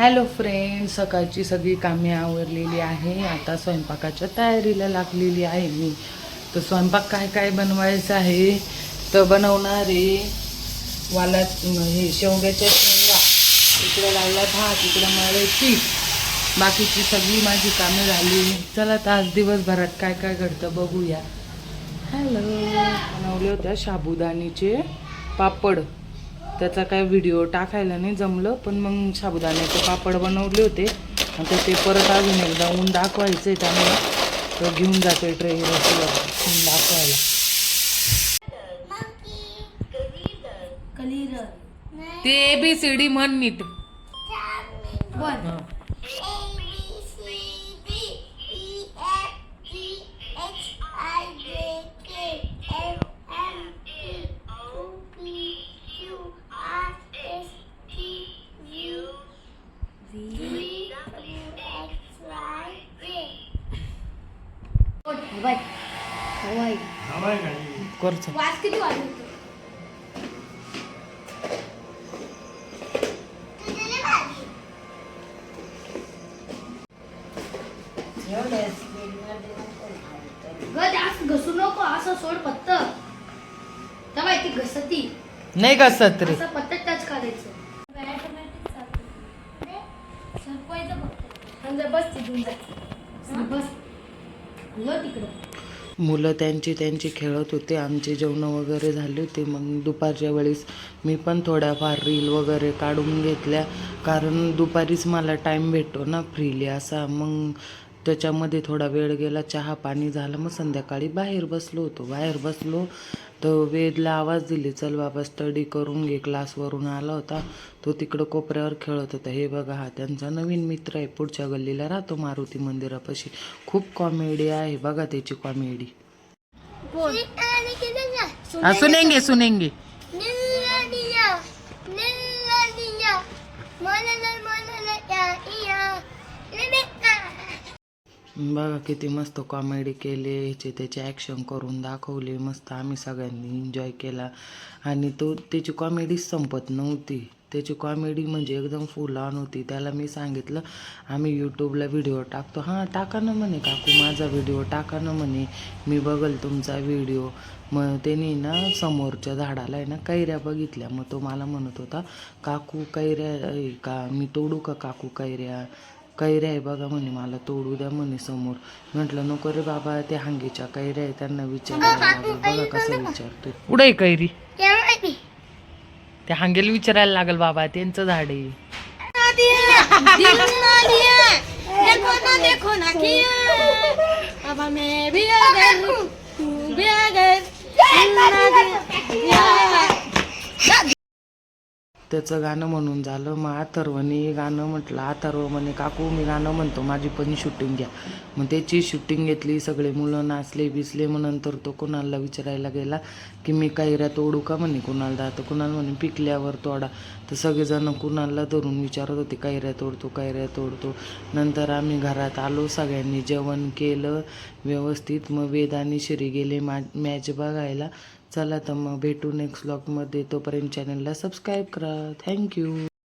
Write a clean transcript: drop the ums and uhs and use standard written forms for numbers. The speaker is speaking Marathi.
हॅलो फ्रेंड, सकाळची सगळी कामे आवरलेली आहे. आता स्वयंपाकाच्या तयारीला लागलेली आहे मी. तर स्वयंपाक काय काय बनवायचं आहे तर बनवणार आहे वालात हे शेवग्याच्या शेंगा, इकडे लावला भात, इकडे मळे पीठ, बाकीची सगळी माझी कामे झाली. चला तर आज दिवसभरात काय काय घडतं बघूया. हॅलो, बनवले होत्या साबुदाणीचे पापड. त्याचा काय व्हिडिओ टाकायला नाही जमलं, पण मग साबुदाण्याचे पापड बनवले होते. आता ते परत अजून एकदा ऊन दाखवायचं आहे, त्यामुळे तो घेऊन जाते ट्रे रशीवर ऊन दाखवायला. ते ABCD म्हण नीट. घसू नको, असं सोड पत्त ती घसती नाही घसत रे. पत्त टच करायचं. मुलं त्यांची खेळत होते, आमचे जेवण वगैरे झाले होते. मग दुपारच्या वेळेस मी पण थोड्याफार रील वगैरे काढून घेतल्या, कारण दुपारीच मला टाईम भेटतो ना फ्रीली असा. मग त्याच्यामध्ये थोडा वेळ गेला, चहा पाणी झालं. मग संध्याकाळी बाहेर बसलो तर वेदला आवाज दिली, चल बाबा स्टडी करून घे, क्लासवरून आला होता तो, तिकडं कोपऱ्यावर खेळत होता. हे बघा, हा त्यांचा नवीन मित्र आहे, पुढच्या गल्लीला राहतो मारुती मंदिरापाशी. खूप कॉमेडी आहे बघा त्याची कॉमेडी. सुनेंगे बघा किती मस्त कॉमेडी केले, ह्याचे त्याचे ॲक्शन करून दाखवले. मस्त आम्ही सगळ्यांनी एन्जॉय केला. आणि त्याची कॉमेडीच संपत नव्हती. त्याची कॉमेडी म्हणजे एकदम फुल ऑन होती. त्याला मी सांगितलं, आम्ही यूट्यूबला व्हिडिओ टाकतो. हां टाका ना म्हणे काकू, माझा व्हिडिओ टाका ना म्हणे, मी बघल तुमचा व्हिडिओ. मग त्यांनी ना समोरच्या झाडाला आहे ना कैऱ्या बघितल्या. मग तो मला म्हणत होता, काकू कैऱ्या का, मी तोडू का काकू कैऱ्या आहे बघा म्हणे, मला तोडू द्या म्हणे समोर. म्हटलं नको रे बाबा, त्या हांगीच्या कैऱ्या आहे, त्यांना विचारायला लागेल. बघा कसं विचारतो. उडे कैरी त्या हांगेला विचारायला लागेल बाबा, त्यांचं झाड आहे. त्याचं गाणं म्हणून झालं. मग अथर्वने गाणं म्हटलं. अथर्व म्हणे, काकू मी गाणं म्हणतो, माझी पण शूटिंग घ्या. मग त्याची शूटिंग घेतली, सगळे मुलं नाचले बिचले. मग नंतर तो कुणालला विचारायला गेला की मी कैऱ्या तोडू का म्हणे कुणालदा. तर कुणाल म्हणे पिकल्यावर तोडा. तर सगळेजण कुणालला धरून विचारत होते, कैऱ्या तोडतो. नंतर आम्ही घरात आलो, सगळ्यांनी जेवण केलं व्यवस्थित. मग वेद आणि श्री गेले मॅच बघायला. चला तर मग भेटू नेक्स्ट व्लॉगमध्ये. तोपर्यंत चॅनलला सबस्क्राईब करा. थँक्यू.